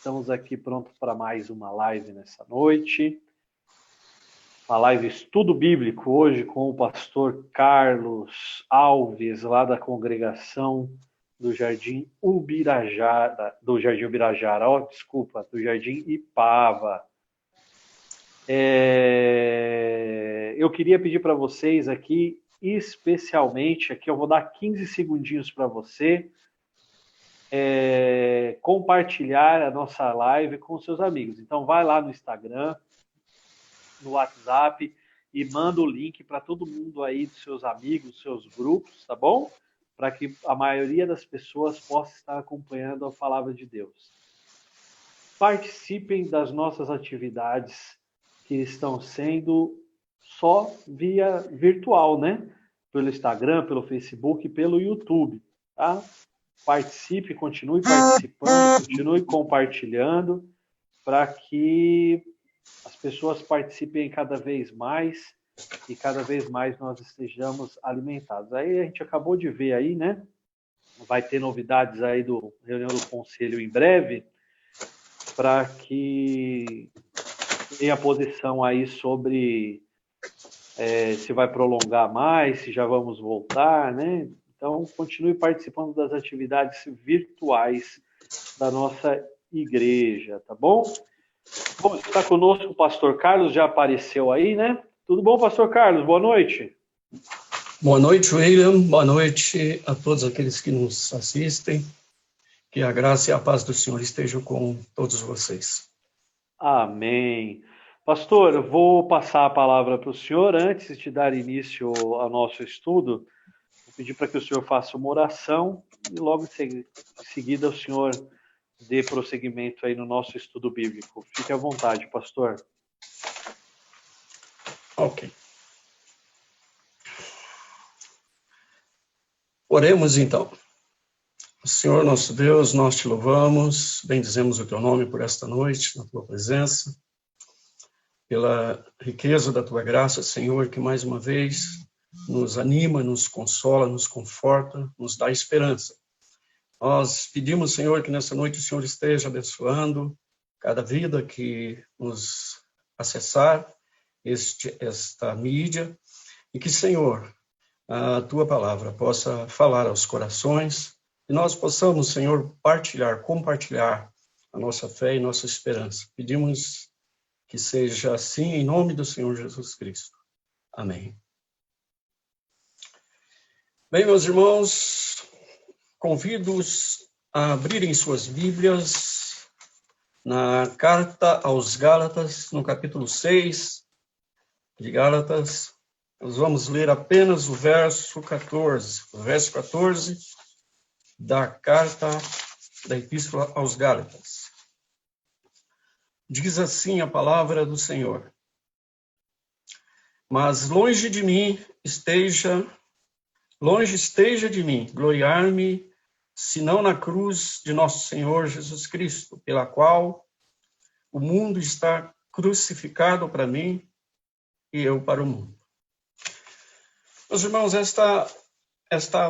Estamos aqui prontos para mais uma live nessa noite. A live Estudo Bíblico, hoje com o pastor Carlos Alves, lá da congregação do Jardim Ubirajara, do Jardim Ipava. Eu queria pedir para vocês aqui, especialmente, aqui eu vou dar 15 segundinhos para você, compartilhar a nossa live com seus amigos. Então vai lá no Instagram, no WhatsApp e manda o link para todo mundo aí, dos seus amigos, dos seus grupos, tá bom? Para que a maioria das pessoas possa estar acompanhando a palavra de Deus. Participem das nossas atividades que estão sendo só via virtual, né? Pelo Instagram, pelo Facebook e pelo YouTube, tá? Participe, continue participando, continue compartilhando, para que as pessoas participem cada vez mais e cada vez mais nós estejamos alimentados. Aí a gente acabou de ver aí, né? Vai ter novidades aí do reunião do conselho em breve, para que tenha posição aí sobre se vai prolongar mais, se já vamos voltar, né? Então, continue participando das atividades virtuais da nossa igreja, tá bom? Bom, está conosco o pastor Carlos, já apareceu aí, né? Tudo bom, pastor Carlos? Boa noite. Boa noite, William. Boa noite a todos aqueles que nos assistem. Que a graça e a paz do Senhor estejam com todos vocês. Amém. Pastor, eu vou passar a palavra para o senhor. Antes de dar início ao nosso estudo, vou pedir para que o senhor faça uma oração e logo em seguida o senhor dê prosseguimento aí no nosso estudo bíblico. Fique à vontade, pastor. Ok. Oremos então. Senhor nosso Deus, nós te louvamos, bendizemos o teu nome por esta noite, na tua presença, pela riqueza da tua graça, Senhor, que mais uma vez nos anima, nos consola, nos conforta, nos dá esperança. Nós pedimos, Senhor, que nessa noite o Senhor esteja abençoando cada vida que nos acessar esta mídia, e que, Senhor, a tua palavra possa falar aos corações, e nós possamos, Senhor, compartilhar a nossa fé e nossa esperança. Pedimos que seja assim em nome do Senhor Jesus Cristo. Amém. Bem, meus irmãos, convido-os a abrirem suas Bíblias na carta aos Gálatas, no capítulo 6 de Gálatas. Nós vamos ler apenas o verso 14. O verso 14 da carta da Epístola aos Gálatas. Diz assim a palavra do Senhor: Mas longe esteja de mim gloriar-me, senão na cruz de nosso Senhor Jesus Cristo, pela qual o mundo está crucificado para mim e eu para o mundo. Meus irmãos, esta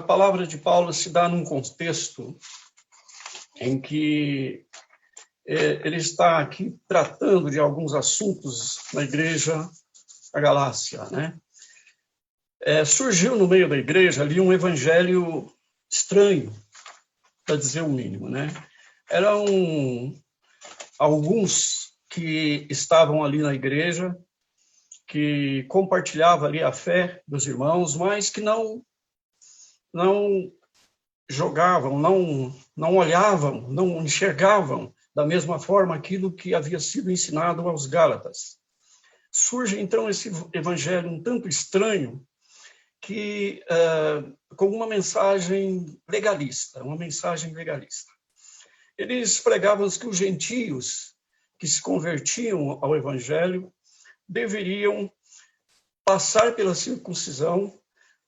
palavra de Paulo se dá num contexto em que ele está aqui tratando de alguns assuntos na igreja da Galácia, né? Surgiu no meio da igreja ali um evangelho estranho, para dizer o mínimo, né? Eram alguns que estavam ali na igreja, que compartilhavam ali a fé dos irmãos, mas que não jogavam, não olhavam, não enxergavam da mesma forma aquilo que havia sido ensinado aos Gálatas. Surge então esse evangelho um tanto estranho, que com uma mensagem legalista. Eles pregavam que os gentios que se convertiam ao evangelho deveriam passar pela circuncisão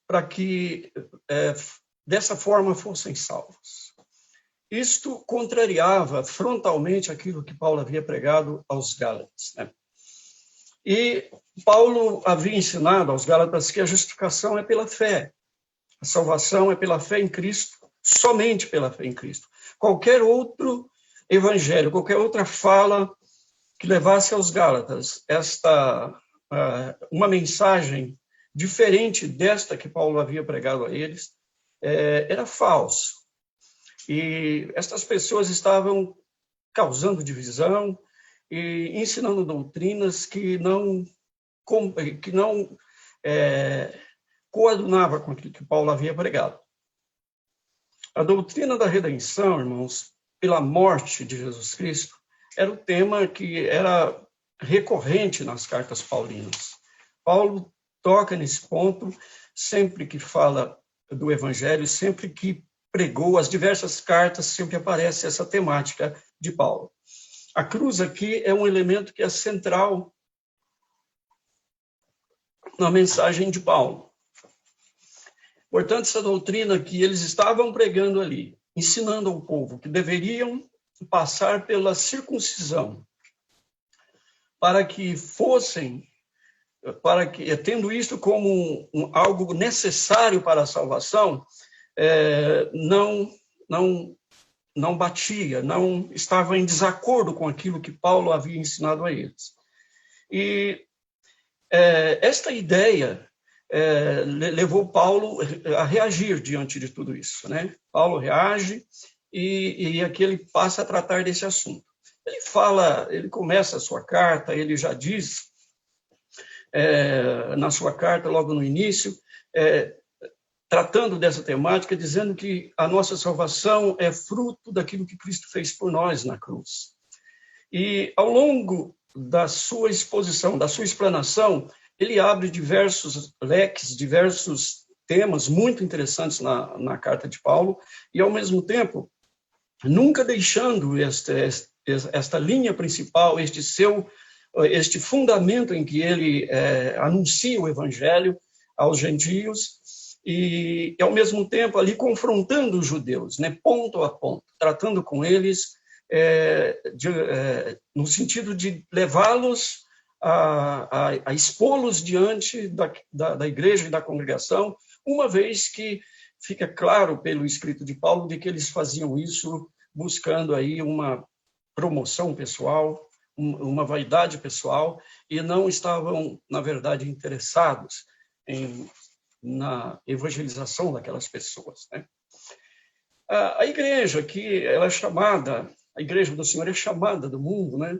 para que dessa forma fossem salvos. Isto contrariava frontalmente aquilo que Paulo havia pregado aos Gálatas, né? E Paulo havia ensinado aos Gálatas que a justificação é pela fé. A salvação é pela fé em Cristo, somente pela fé em Cristo. Qualquer outro evangelho, qualquer outra fala que levasse aos Gálatas uma mensagem diferente desta que Paulo havia pregado a eles, era falso. E estas pessoas estavam causando divisão e ensinando doutrinas que não coadunava com aquilo que Paulo havia pregado. A doutrina da redenção, irmãos, pela morte de Jesus Cristo, era o tema que era recorrente nas cartas paulinas. Paulo toca nesse ponto sempre que fala do Evangelho, sempre que pregou as diversas cartas, sempre aparece essa temática de Paulo. A cruz aqui é um elemento que é central na mensagem de Paulo. Portanto, essa doutrina que eles estavam pregando ali, ensinando ao povo que deveriam passar pela circuncisão, tendo isto como algo necessário para a salvação, não batia, não estava em desacordo com aquilo que Paulo havia ensinado a eles. E esta ideia levou Paulo a reagir diante de tudo isso, né? Paulo reage e aqui ele passa a tratar desse assunto. Ele começa a sua carta, ele já diz na sua carta, logo no início, tratando dessa temática, dizendo que a nossa salvação é fruto daquilo que Cristo fez por nós na cruz. E ao longo da sua exposição, da sua explanação, ele abre diversos leques, diversos temas muito interessantes na carta de Paulo, e ao mesmo tempo, nunca deixando esta linha principal, este fundamento em que ele anuncia o evangelho aos gentios, e ao mesmo tempo ali confrontando os judeus, né, ponto a ponto, tratando com eles no sentido de levá-los a expô-los diante da igreja e da congregação, uma vez que fica claro pelo escrito de Paulo de que eles faziam isso buscando aí uma promoção pessoal, uma vaidade pessoal, e não estavam, na verdade, interessados na evangelização daquelas pessoas, né? A igreja que ela é chamada, a igreja do Senhor é chamada do mundo, né?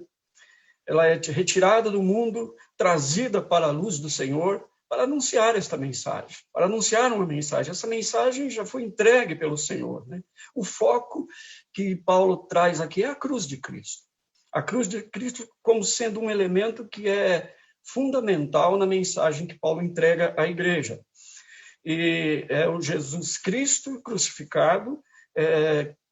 Ela é retirada do mundo, trazida para a luz do Senhor, para anunciar esta mensagem, para anunciar uma mensagem. Essa mensagem já foi entregue pelo Senhor, né? O foco que Paulo traz aqui é a cruz de Cristo. A cruz de Cristo como sendo um elemento que é fundamental na mensagem que Paulo entrega à igreja. E é o Jesus Cristo crucificado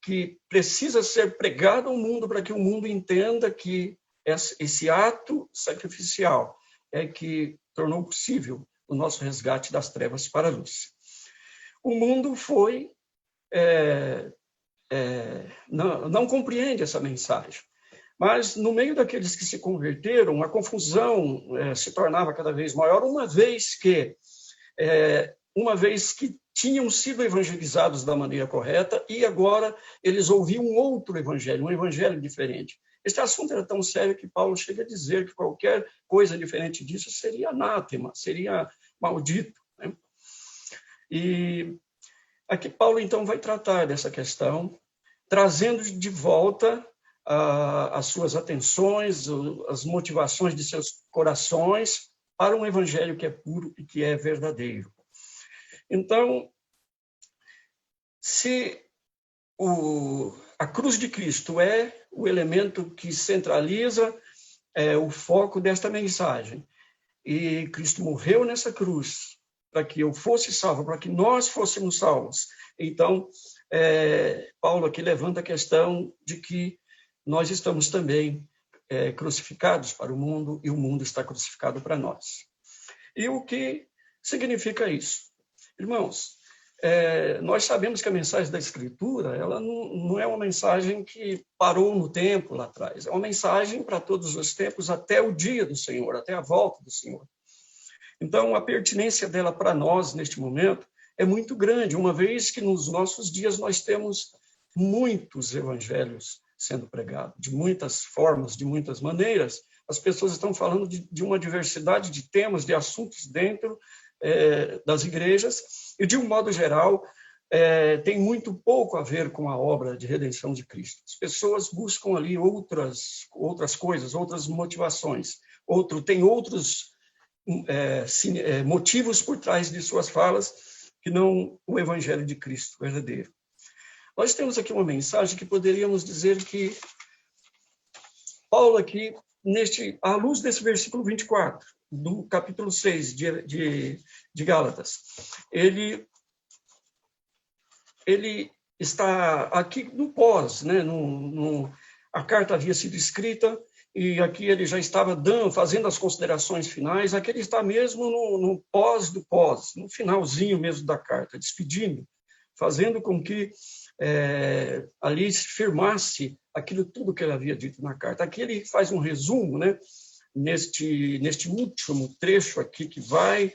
que precisa ser pregado ao mundo para que o mundo entenda que esse ato sacrificial é que tornou possível o nosso resgate das trevas para a luz. O mundo não compreende essa mensagem, mas no meio daqueles que se converteram, a confusão se tornava cada vez maior, uma vez que tinham sido evangelizados da maneira correta e agora eles ouviam um outro evangelho, um evangelho diferente. Este assunto era tão sério que Paulo chega a dizer que qualquer coisa diferente disso seria anátema, seria maldito, né? E aqui Paulo, então, vai tratar dessa questão, trazendo de volta as suas atenções, as motivações de seus corações para um evangelho que é puro e que é verdadeiro. Então, se a cruz de Cristo é o elemento que centraliza o foco desta mensagem, e Cristo morreu nessa cruz para que eu fosse salvo, para que nós fôssemos salvos, então, Paulo aqui levanta a questão de que nós estamos também crucificados para o mundo e o mundo está crucificado para nós. E o que significa isso? Irmãos, nós sabemos que a mensagem da Escritura ela não é uma mensagem que parou no tempo lá atrás, é uma mensagem para todos os tempos, até o dia do Senhor, até a volta do Senhor. Então, a pertinência dela para nós, neste momento, é muito grande, uma vez que nos nossos dias nós temos muitos evangelhos sendo pregado, de muitas formas, de muitas maneiras. As pessoas estão falando de uma diversidade de temas, de assuntos dentro das igrejas, e, de um modo geral, tem muito pouco a ver com a obra de redenção de Cristo. As pessoas buscam ali outras coisas, outras motivações, tem outros motivos por trás de suas falas que não o Evangelho de Cristo verdadeiro. Nós temos aqui uma mensagem que poderíamos dizer que Paulo aqui, à luz desse versículo 24, do capítulo 6 de Gálatas, ele está aqui no pós, né? A carta havia sido escrita e aqui ele já estava fazendo as considerações finais. Aqui ele está mesmo no pós do pós, no finalzinho mesmo da carta, despedindo, fazendo com que ali se firmasse aquilo tudo que ele havia dito na carta. Aqui ele faz um resumo, né? Neste último trecho aqui que vai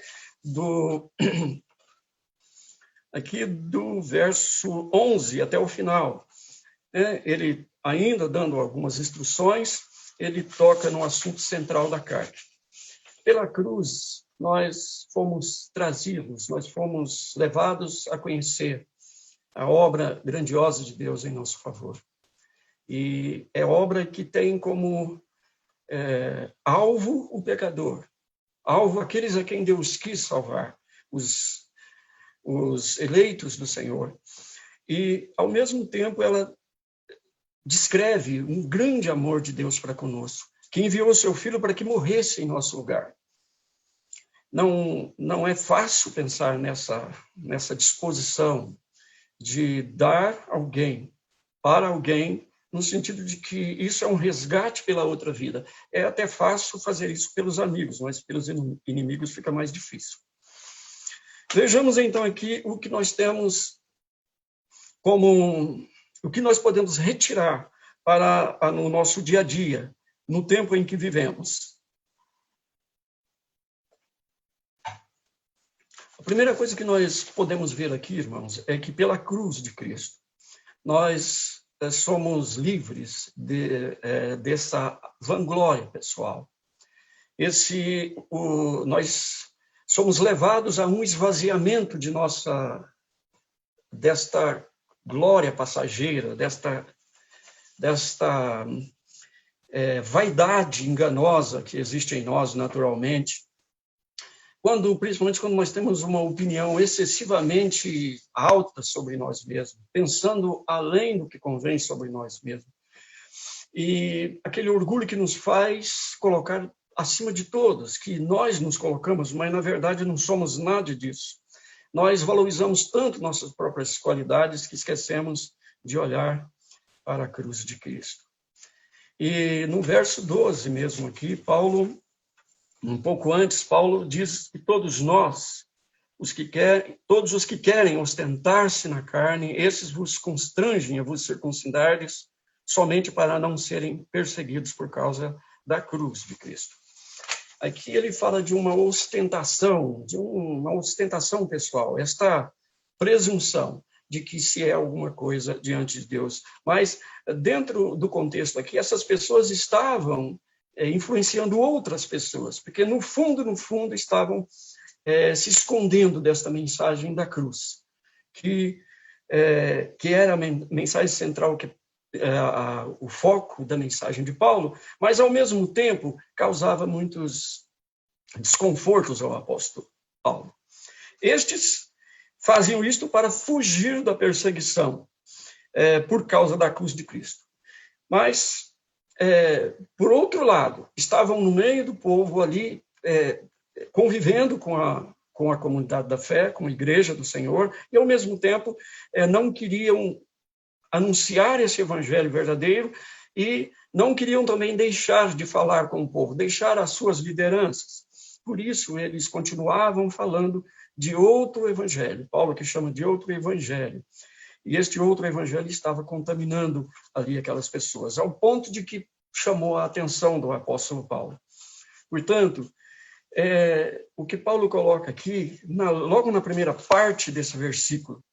aqui do verso 11 até o final. Ele, ainda dando algumas instruções, ele toca no assunto central da carta. Pela cruz, nós fomos trazidos, nós fomos levados a conhecer a obra grandiosa de Deus em nosso favor. E é obra que tem como alvo o pecador, alvo aqueles a quem Deus quis salvar, os eleitos do Senhor. E, ao mesmo tempo, ela descreve um grande amor de Deus para conosco, que enviou o seu Filho para que morresse em nosso lugar. Não é fácil pensar nessa disposição de dar para alguém, no sentido de que isso é um resgate pela outra vida. É até fácil fazer isso pelos amigos, mas pelos inimigos fica mais difícil. Vejamos, então, aqui o que nós temos o que nós podemos retirar no nosso dia a dia, no tempo em que vivemos. A primeira coisa que nós podemos ver aqui, irmãos, é que pela cruz de Cristo, nós somos livres dessa vanglória pessoal. Nós somos levados a um esvaziamento desta glória passageira, desta vaidade enganosa que existe em nós naturalmente, principalmente quando nós temos uma opinião excessivamente alta sobre nós mesmos, pensando além do que convém sobre nós mesmos. E aquele orgulho que nos faz colocar acima de todos, que nós nos colocamos, mas na verdade não somos nada disso. Nós valorizamos tanto nossas próprias qualidades que esquecemos de olhar para a cruz de Cristo. E no verso 12 mesmo aqui, um pouco antes, Paulo diz que todos os que querem ostentar-se na carne, esses vos constrangem a vos circuncidardes somente para não serem perseguidos por causa da cruz de Cristo. Aqui ele fala de uma ostentação pessoal, esta presunção de que se é alguma coisa diante de Deus. Mas, dentro do contexto aqui, essas pessoas estavam influenciando outras pessoas, porque, no fundo, estavam se escondendo desta mensagem da cruz, que era a mensagem central, o foco da mensagem de Paulo, mas, ao mesmo tempo, causava muitos desconfortos ao apóstolo Paulo. Estes faziam isto para fugir da perseguição por causa da cruz de Cristo. Mas, por outro lado, estavam no meio do povo ali, convivendo com a comunidade da fé, com a igreja do Senhor, e, ao mesmo tempo, não queriam anunciar esse evangelho verdadeiro e não queriam também deixar de falar com o povo, deixar as suas lideranças. Por isso, eles continuavam falando de outro evangelho. Paulo que chama de outro evangelho. E este outro evangelho estava contaminando ali aquelas pessoas, ao ponto de que chamou a atenção do apóstolo Paulo. Portanto, o que Paulo coloca aqui, logo na primeira parte desse versículo,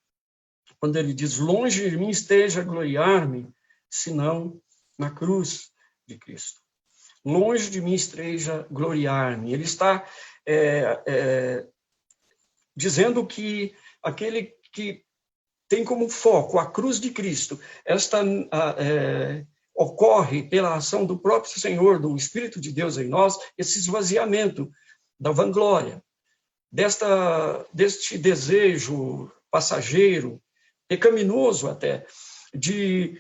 quando ele diz, longe de mim esteja a gloriar-me, senão na cruz de Cristo. Longe de mim esteja gloriar-me. Ele está dizendo que aquele que tem como foco a cruz de Cristo, esta ocorre pela ação do próprio Senhor, do Espírito de Deus em nós, esse esvaziamento da vanglória, deste desejo passageiro, pecaminoso até, de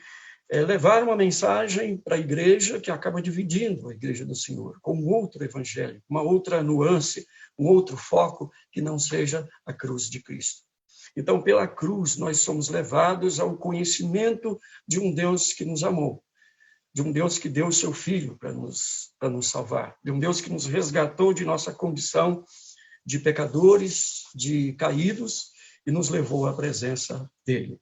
levar uma mensagem para a igreja que acaba dividindo a igreja do Senhor, com um outro evangelho, uma outra nuance, um outro foco que não seja a cruz de Cristo. Então, pela cruz, nós somos levados ao conhecimento de um Deus que nos amou, de um Deus que deu o seu Filho para nos salvar, de um Deus que nos resgatou de nossa condição de pecadores, de caídos, e nos levou à presença dele.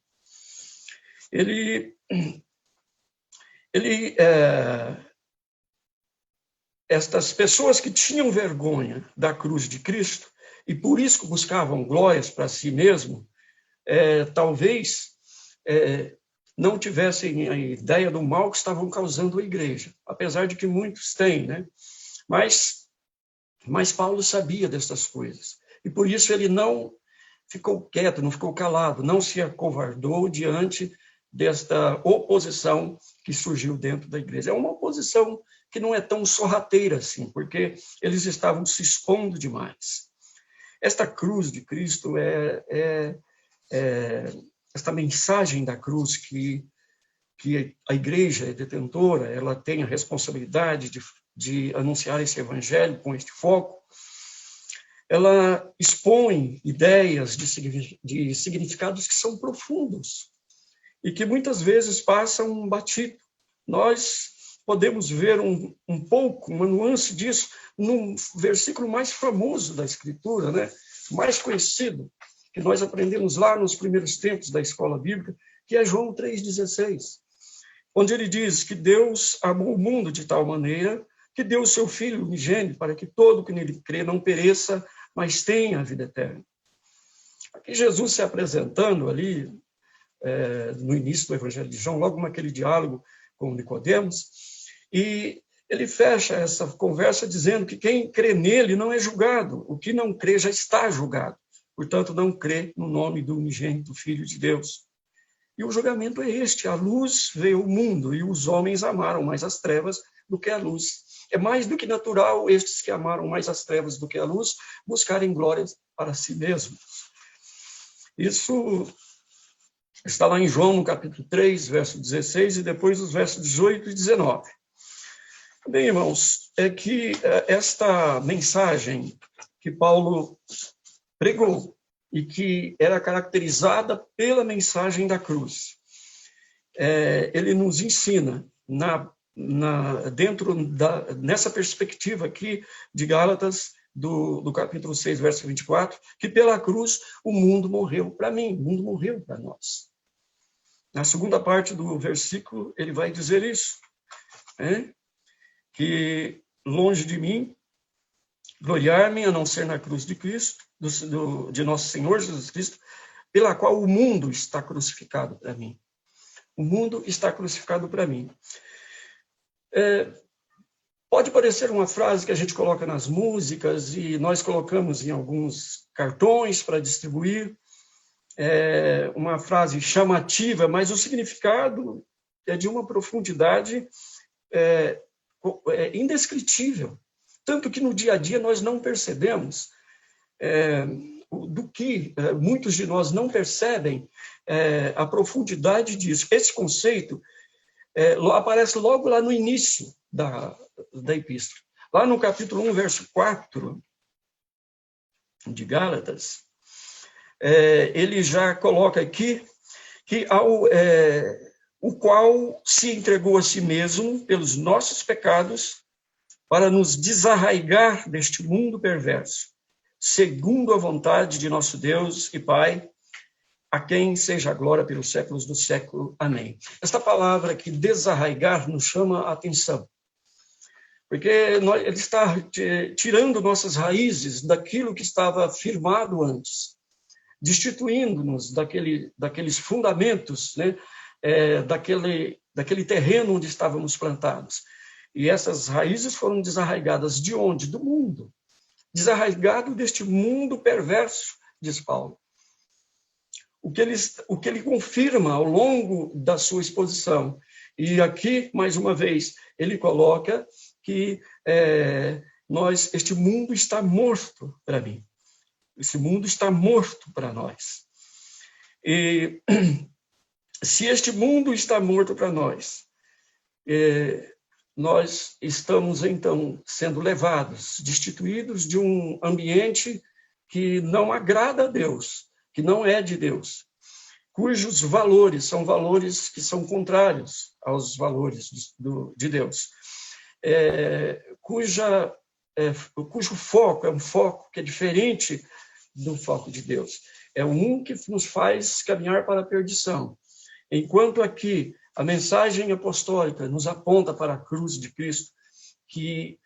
Estas pessoas que tinham vergonha da cruz de Cristo e por isso buscavam glórias para si mesmo, talvez não tivessem a ideia do mal que estavam causando à igreja, apesar de que muitos têm, né? Mas Paulo sabia dessas coisas, e por isso ele não ficou quieto, não ficou calado, não se acovardou diante desta oposição que surgiu dentro da igreja. É uma oposição que não é tão sorrateira assim, porque eles estavam se expondo demais. Esta cruz de Cristo esta mensagem da cruz que a igreja é detentora, ela tem a responsabilidade de anunciar esse evangelho com este foco. Ela expõe ideias de significados que são profundos e que muitas vezes passam batido. Nós podemos ver um pouco, uma nuance disso, num versículo mais famoso da Escritura, né? Mais conhecido, que nós aprendemos lá nos primeiros tempos da escola bíblica, que é João 3,16, onde ele diz que Deus amou o mundo de tal maneira que deu o seu Filho unigênito para que todo que nele crê não pereça, mas tenha a vida eterna. Aqui Jesus se apresentando ali, no início do Evangelho de João, logo naquele diálogo com Nicodemos, e ele fecha essa conversa dizendo que quem crê nele não é julgado, o que não crê já está julgado, portanto não crê no nome do unigênito Filho de Deus. E o julgamento é este: a luz veio ao mundo e os homens amaram mais as trevas do que a luz. É mais do que natural estes que amaram mais as trevas do que a luz buscarem glórias para si mesmos. Isso está lá em João, no capítulo 3, verso 16, e depois os versos 18 e 19. Bem, irmãos, é que esta mensagem que Paulo pregou e que era caracterizada pela mensagem da cruz, ele nos ensina, nessa perspectiva aqui de Gálatas, do capítulo 6, verso 24, que pela cruz o mundo morreu para mim, o mundo morreu para nós. Na segunda parte do versículo, ele vai dizer isso, que longe de mim gloriar-me a não ser na cruz de Cristo, de nosso Senhor Jesus Cristo, pela qual o mundo está crucificado para mim. O mundo está crucificado para mim. Pode parecer uma frase que a gente coloca nas músicas e nós colocamos em alguns cartões para distribuir, uma frase chamativa, mas o significado é de uma profundidade indescritível, tanto que no dia a dia nós não percebemos do que muitos de nós não percebem a profundidade disso. Esse conceito aparece logo lá no início da epístola. Lá no capítulo 1, verso 4 de Gálatas, ele já coloca aqui que o qual se entregou a si mesmo pelos nossos pecados para nos desarraigar deste mundo perverso, segundo a vontade de nosso Deus e Pai, a quem seja a glória pelos séculos do século. Amém. Esta palavra aqui, desarraigar, nos chama a atenção, porque ele está tirando nossas raízes daquilo que estava firmado antes, destituindo-nos daqueles fundamentos, né, daquele terreno onde estávamos plantados. E essas raízes foram desarraigadas de onde? Do mundo. Desarraigado deste mundo perverso, diz Paulo. O que ele confirma ao longo da sua exposição. E aqui, mais uma vez, ele coloca que este mundo está morto para mim. Esse mundo está morto para nós. E se este mundo está morto para nós, nós estamos, então, sendo levados, destituídos de um ambiente que não agrada a Deus, que não é de Deus, cujos valores são valores que são contrários aos valores de Deus, cujo foco é um foco que é diferente do foco de Deus. É um que nos faz caminhar para a perdição. Enquanto aqui a mensagem apostólica nos aponta para a cruz de Cristo, que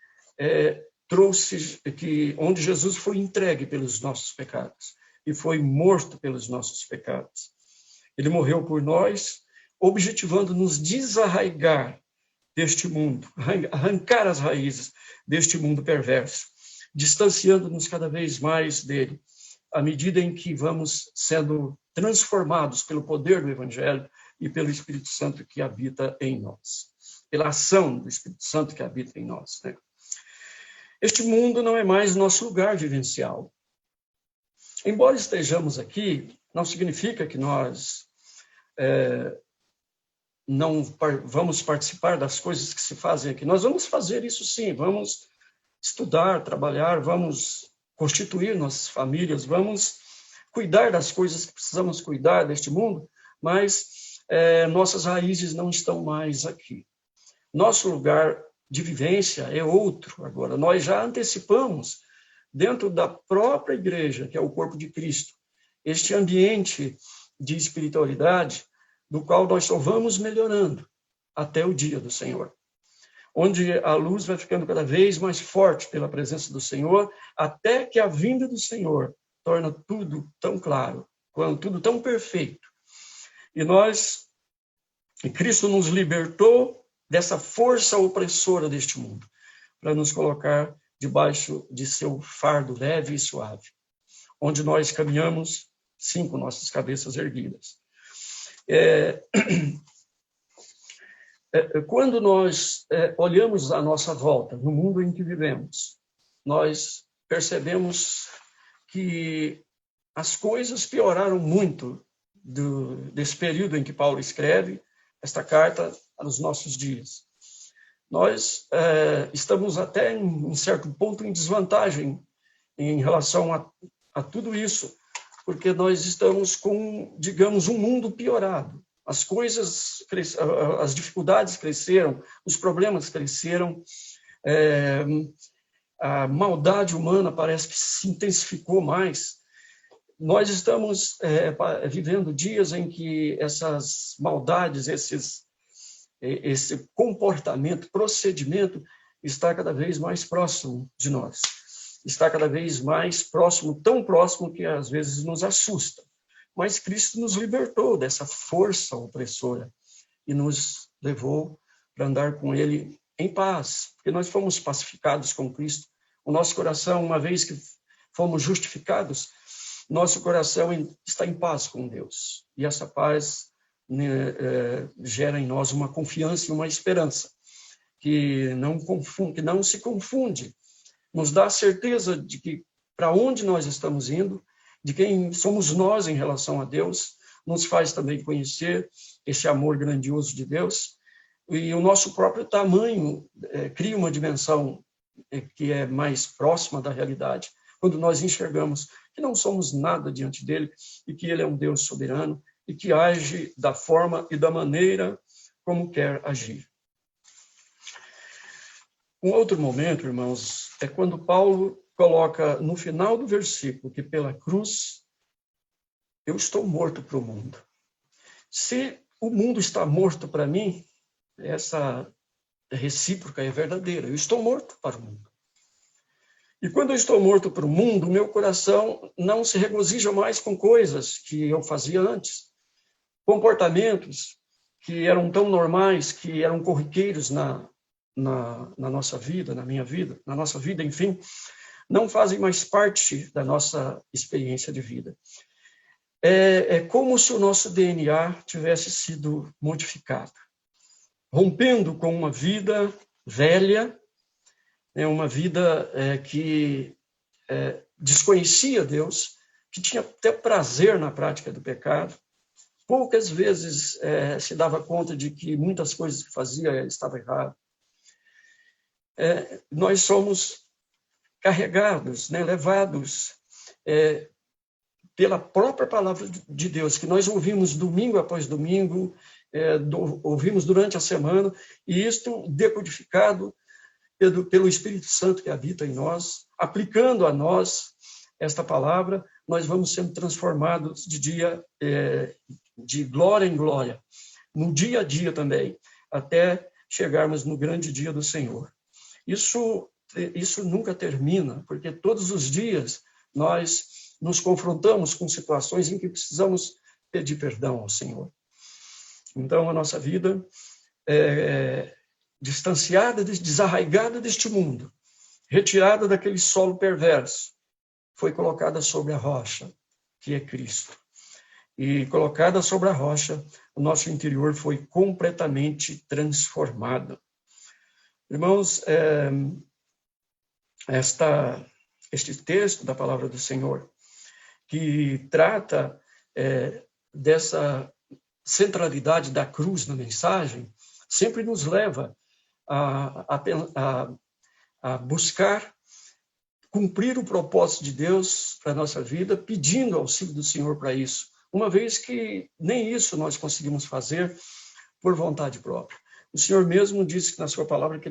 onde Jesus foi entregue pelos nossos pecados e foi morto pelos nossos pecados. Ele morreu por nós, objetivando nos desarraigar deste mundo, arrancar as raízes deste mundo perverso, distanciando-nos cada vez mais dele, à medida em que vamos sendo transformados pelo poder do Evangelho e pelo Espírito Santo que habita em nós, pela ação do Espírito Santo que habita em nós, né? Este mundo não é mais nosso lugar vivencial. Embora estejamos aqui, não significa que nós não vamos participar das coisas que se fazem aqui. Nós vamos fazer isso sim, vamos estudar, trabalhar, vamos constituir nossas famílias, vamos cuidar das coisas que precisamos cuidar deste mundo, mas nossas raízes não estão mais aqui. Nosso lugar de vivência é outro agora. Nós já antecipamos, dentro da própria igreja, que é o corpo de Cristo, este ambiente de espiritualidade, do qual nós só vamos melhorando até o dia do Senhor, onde a luz vai ficando cada vez mais forte pela presença do Senhor, até que a vinda do Senhor torna tudo tão claro, tudo tão perfeito. E Cristo nos libertou dessa força opressora deste mundo, para nos colocar debaixo de seu fardo leve e suave, onde nós caminhamos, sim, com nossas cabeças erguidas. Quando nós olhamos à nossa volta, no mundo em que vivemos, nós percebemos que as coisas pioraram muito desse período em que Paulo escreve esta carta nos nossos dias. Nós estamos até, em certo ponto, em desvantagem em relação a tudo isso, porque nós estamos com, digamos, um mundo piorado. As coisas, as dificuldades cresceram, os problemas cresceram, a maldade humana parece que se intensificou mais. Nós estamos vivendo dias em que essas maldades, esse comportamento, procedimento, está cada vez mais próximo de nós. Está cada vez mais próximo, tão próximo que às vezes nos assusta. Mas Cristo nos libertou dessa força opressora e nos levou para andar com Ele em paz, porque nós fomos pacificados com Cristo. O nosso coração, uma vez que fomos justificados, nosso coração está em paz com Deus. E essa paz gera em nós uma confiança e uma esperança que não se confunde. Nos dá a certeza de que para onde nós estamos indo, de quem somos nós em relação a Deus, nos faz também conhecer esse amor grandioso de Deus. E o nosso próprio tamanho cria uma dimensão que é mais próxima da realidade, quando nós enxergamos que não somos nada diante dele e que ele é um Deus soberano e que age da forma e da maneira como quer agir. Um outro momento, irmãos, é quando Paulo coloca no final do versículo que pela cruz eu estou morto para o mundo. Se o mundo está morto para mim, essa recíproca é verdadeira. Eu estou morto para o mundo. E quando eu estou morto para o mundo, meu coração não se regozija mais com coisas que eu fazia antes, comportamentos que eram tão normais, que eram corriqueiros na nossa vida, na minha vida, na nossa vida, enfim, não fazem mais parte da nossa experiência de vida. É como se o nosso DNA tivesse sido modificado, rompendo com uma vida velha, uma vida que desconhecia Deus, que tinha até prazer na prática do pecado, poucas vezes se dava conta de que muitas coisas que fazia estavam erradas. Nós somos carregados, levados pela própria palavra de Deus, que nós ouvimos domingo após domingo, ouvimos durante a semana, e isto decodificado pelo Espírito Santo que habita em nós, aplicando a nós esta palavra, nós vamos sendo transformados de glória em glória, no dia a dia também, até chegarmos no grande dia do Senhor. Isso nunca termina, porque todos os dias nós nos confrontamos com situações em que precisamos pedir perdão ao Senhor. Então, a nossa vida distanciada, desarraigada deste mundo, retirada daquele solo perverso, foi colocada sobre a rocha, que é Cristo. E colocada sobre a rocha, o nosso interior foi completamente transformado. Irmãos, este texto da palavra do Senhor, que trata dessa centralidade da cruz na mensagem, sempre nos leva a buscar cumprir o propósito de Deus para a nossa vida, pedindo auxílio do Senhor para isso, uma vez que nem isso nós conseguimos fazer por vontade própria. O Senhor mesmo disse na sua palavra que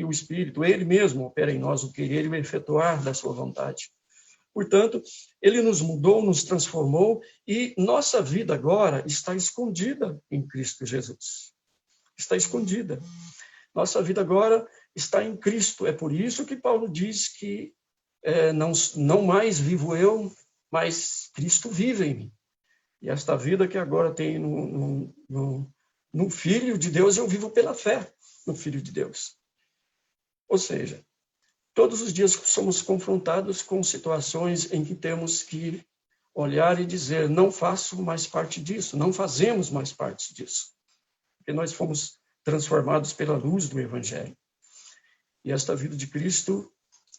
o Espírito, Ele mesmo opera em nós o querer e o efetuar da sua vontade. Portanto, Ele nos mudou, nos transformou, e nossa vida agora está escondida em Cristo Jesus. Está escondida. Nossa vida agora está em Cristo. É por isso que Paulo diz que não mais vivo eu, mas Cristo vive em mim. E esta vida que agora tenho no Filho de Deus, eu vivo pela fé no Filho de Deus. Ou seja, todos os dias somos confrontados com situações em que temos que olhar e dizer, não faço mais parte disso, não fazemos mais parte disso. Porque nós fomos transformados pela luz do Evangelho. E esta vida de Cristo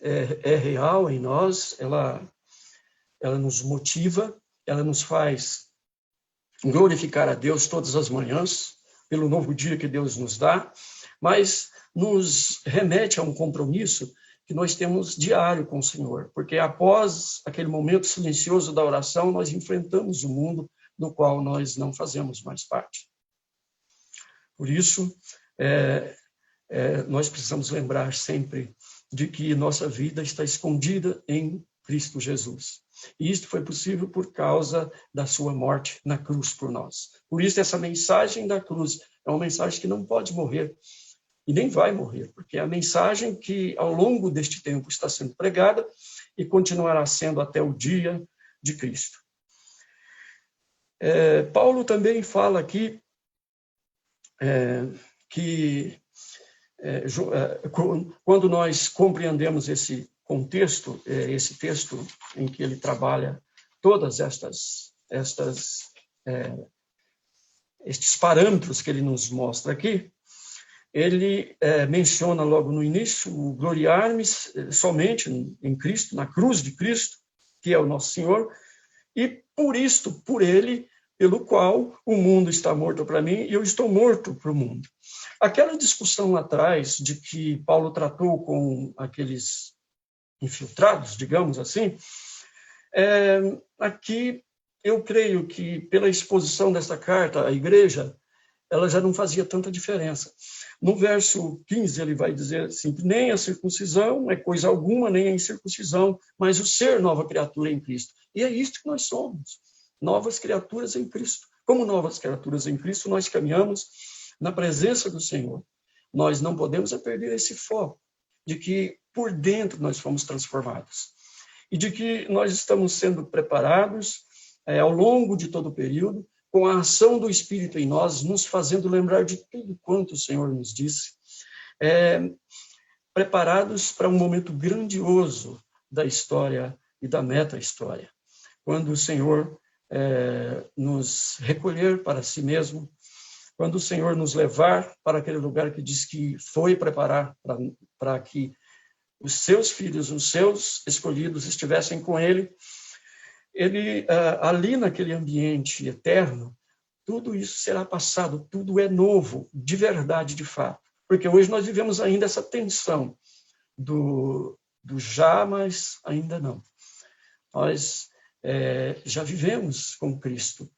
é real em nós, ela nos motiva, ela nos faz glorificar a Deus todas as manhãs, pelo novo dia que Deus nos dá, mas nos remete a um compromisso que nós temos diário com o Senhor, porque após aquele momento silencioso da oração, nós enfrentamos o mundo do qual nós não fazemos mais parte. Por isso, nós precisamos lembrar sempre de que nossa vida está escondida em Cristo Jesus. E isto foi possível por causa da sua morte na cruz por nós. Por isso, essa mensagem da cruz é uma mensagem que não pode morrer e nem vai morrer, porque é a mensagem que, ao longo deste tempo, está sendo pregada e continuará sendo até o dia de Cristo. Paulo também fala aqui que quando nós compreendemos esse contexto, esse texto em que ele trabalha todas estes parâmetros que ele nos mostra aqui, ele menciona logo no início o gloriar-me somente em Cristo, na cruz de Cristo, que é o nosso Senhor, e por isto, por ele, pelo qual o mundo está morto para mim e eu estou morto para o mundo. Aquela discussão lá atrás de que Paulo tratou com aqueles infiltrados, digamos assim, aqui eu creio que pela exposição dessa carta à igreja, ela já não fazia tanta diferença. No verso 15 ele vai dizer assim, nem a circuncisão é coisa alguma, nem a incircuncisão, mas o ser nova criatura em Cristo. E é isto que nós somos, novas criaturas em Cristo. Como novas criaturas em Cristo, nós caminhamos na presença do Senhor. Nós não podemos perder esse foco de que por dentro nós fomos transformados e de que nós estamos sendo preparados ao longo de todo o período com a ação do Espírito em nós, nos fazendo lembrar de tudo quanto o Senhor nos disse, preparados para um momento grandioso da história e da meta-história, quando o Senhor nos recolher para si mesmo, quando o Senhor nos levar para aquele lugar que diz que foi preparar para que os seus filhos, os seus escolhidos estivessem com Ele, ali naquele ambiente eterno, tudo isso será passado, tudo é novo, de verdade, de fato. Porque hoje nós vivemos ainda essa tensão do já, mas ainda não. Nós já vivemos com Cristo,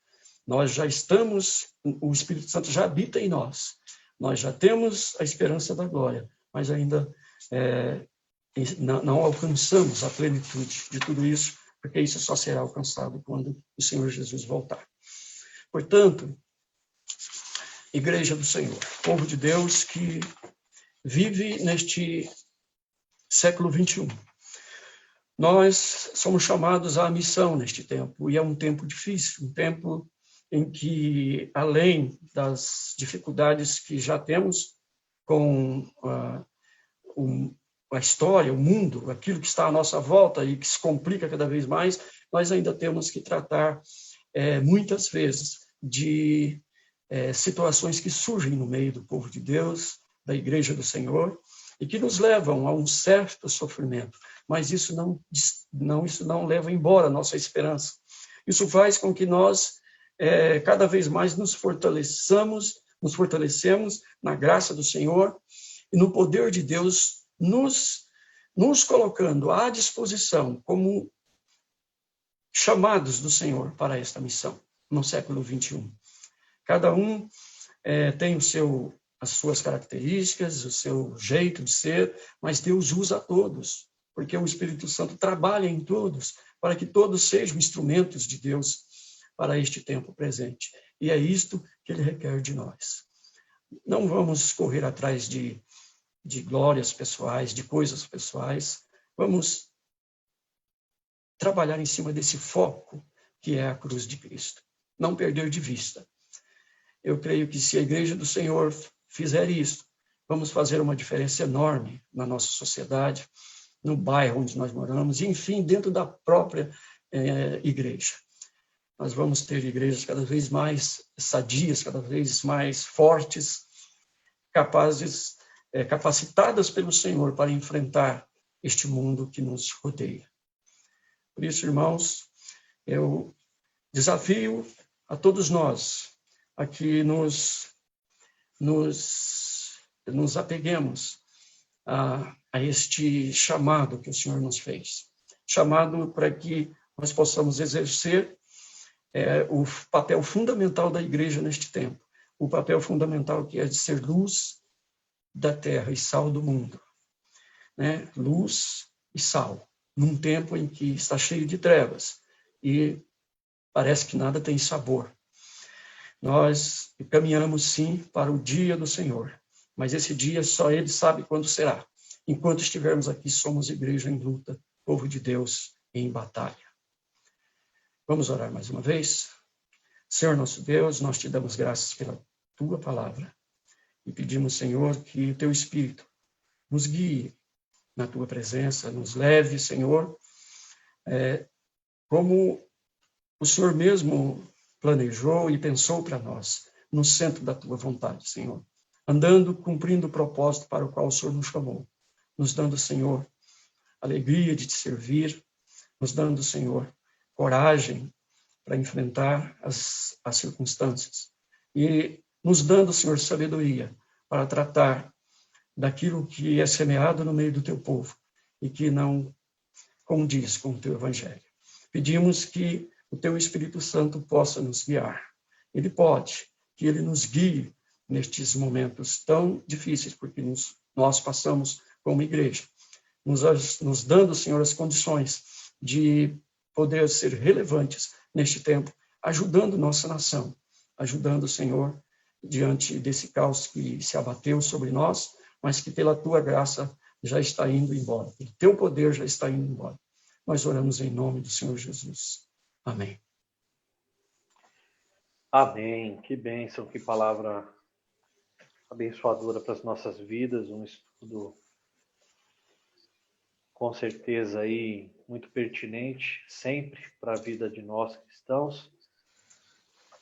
nós já estamos, o Espírito Santo já habita em nós, nós já temos a esperança da glória, mas ainda não alcançamos a plenitude de tudo isso, porque isso só será alcançado quando o Senhor Jesus voltar. Portanto, Igreja do Senhor, povo de Deus que vive neste século 21, nós somos chamados à missão neste tempo, e é um tempo difícil, um tempo em que, além das dificuldades que já temos com a história, o mundo, aquilo que está à nossa volta e que se complica cada vez mais, nós ainda temos que tratar muitas vezes de situações que surgem no meio do povo de Deus, da Igreja do Senhor, e que nos levam a um certo sofrimento, mas isso não leva embora a nossa esperança. Isso faz com que nós cada vez mais nos fortalecemos na graça do Senhor e no poder de Deus, nos colocando à disposição como chamados do Senhor para esta missão, no século 21. Cada um tem as suas características, o seu jeito de ser, mas Deus usa a todos, porque o Espírito Santo trabalha em todos, para que todos sejam instrumentos de Deus para este tempo presente. E é isto que Ele requer de nós. Não vamos correr atrás de glórias pessoais, de coisas pessoais. Vamos trabalhar em cima desse foco que é a cruz de Cristo. Não perder de vista. Eu creio que se a Igreja do Senhor fizer isso, vamos fazer uma diferença enorme na nossa sociedade, no bairro onde nós moramos, e, enfim, dentro da própria igreja. Nós vamos ter igrejas cada vez mais sadias, cada vez mais fortes, capacitadas pelo Senhor para enfrentar este mundo que nos rodeia. Por isso, irmãos, eu desafio a todos nós a que nos apeguemos a este chamado que o Senhor nos fez. Chamado para que nós possamos exercer o papel fundamental da igreja neste tempo. O papel fundamental que é de ser luz da terra e sal do mundo. Né? Luz e sal. Num tempo em que está cheio de trevas e parece que nada tem sabor. Nós caminhamos, sim, para o dia do Senhor, mas esse dia só Ele sabe quando será. Enquanto estivermos aqui, somos igreja em luta, povo de Deus em batalha. Vamos orar mais uma vez? Senhor nosso Deus, nós te damos graças pela Tua palavra e pedimos, Senhor, que o Teu Espírito nos guie na Tua presença, nos leve, Senhor, como o Senhor mesmo planejou e pensou para nós, no centro da Tua vontade, Senhor, andando, cumprindo o propósito para o qual o Senhor nos chamou, nos dando, Senhor, alegria de Te servir, nos dando, Senhor, coragem para enfrentar as circunstâncias e nos dando, Senhor, sabedoria para tratar daquilo que é semeado no meio do Teu povo e que não condiz com o Teu Evangelho. Pedimos que o Teu Espírito Santo possa nos guiar. Ele pode, que Ele nos guie nestes momentos tão difíceis, porque nós passamos como igreja, nos dando, Senhor, as condições de poder ser relevantes neste tempo, ajudando nossa nação, ajudando, Senhor, diante desse caos que se abateu sobre nós, mas que pela Tua graça já está indo embora, pelo Teu poder já está indo embora. Nós oramos em nome do Senhor Jesus. Amém. Amém. Que bênção, que palavra abençoadora para as nossas vidas. Um estudo, com certeza, aí muito pertinente, sempre para a vida de nós cristãos.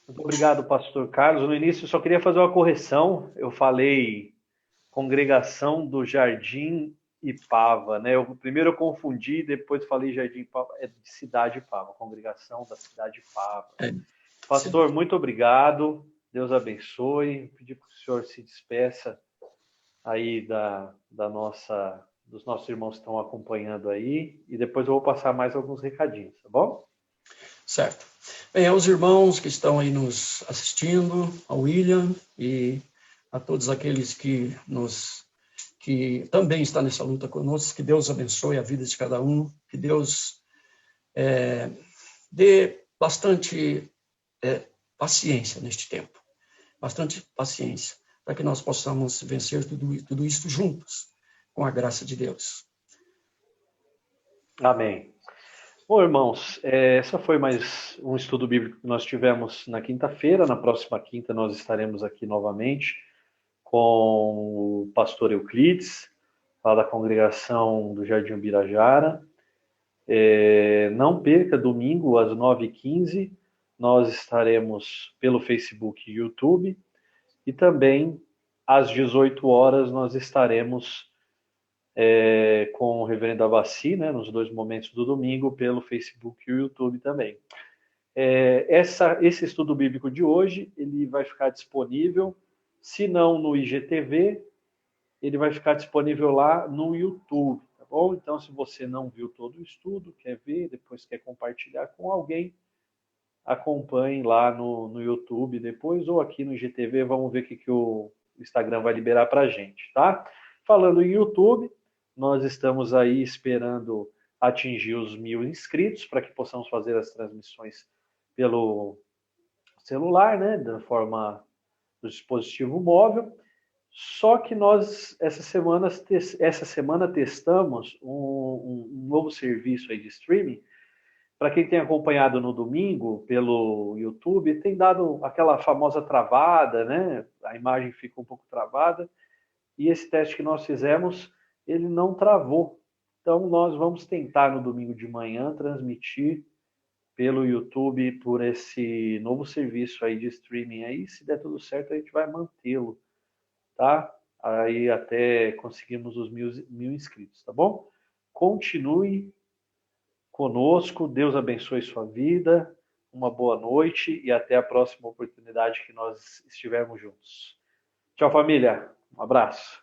Muito obrigado, pastor Carlos. No início, eu só queria fazer uma correção. Eu falei Congregação do Jardim Ipava, né? Primeiro eu confundi, depois falei Jardim Ipava, é de Cidade Ipava, Congregação da Cidade Ipava. Pastor, muito obrigado, Deus abençoe. Pedir para o senhor se despeça aí dos nossos irmãos que estão acompanhando aí, e depois eu vou passar mais alguns recadinhos, tá bom? Certo. Bem, aos irmãos que estão aí nos assistindo, ao William e a todos aqueles que também estão nessa luta conosco, que Deus abençoe a vida de cada um, que Deus dê bastante paciência neste tempo, bastante paciência, para que nós possamos vencer tudo isso juntos, com a graça de Deus. Amém. Bom, irmãos, essa foi mais um estudo bíblico que nós tivemos na quinta-feira. Na próxima quinta nós estaremos aqui novamente com o pastor Euclides, lá da congregação do Jardim Ubirajara. Não perca, domingo às 9h15, nós estaremos pelo Facebook e YouTube, e também às 18 horas nós estaremos com o reverendo Abassi, né, nos dois momentos do domingo, pelo Facebook e o YouTube também. Esse estudo bíblico de hoje, ele vai ficar disponível, se não no IGTV, ele vai ficar disponível lá no YouTube, tá bom? Então, se você não viu todo o estudo, quer ver, depois quer compartilhar com alguém, acompanhe lá no YouTube depois, ou aqui no IGTV, vamos ver o que o Instagram vai liberar para a gente, tá? Falando em YouTube, nós estamos aí esperando atingir os 1.000 inscritos para que possamos fazer as transmissões pelo celular, né, da forma do dispositivo móvel. Só que nós, essa semana testamos um novo serviço aí de streaming. Para quem tem acompanhado no domingo pelo YouTube, tem dado aquela famosa travada, né? A imagem fica um pouco travada. E esse teste que nós fizemos, ele não travou. Então, nós vamos tentar no domingo de manhã transmitir pelo YouTube por esse novo serviço aí de streaming aí. Se der tudo certo, a gente vai mantê-lo, tá? Aí até conseguirmos os 1.000 inscritos, tá bom? Continue conosco, Deus abençoe sua vida, uma boa noite e até a próxima oportunidade que nós estivermos juntos. Tchau, família. Um abraço.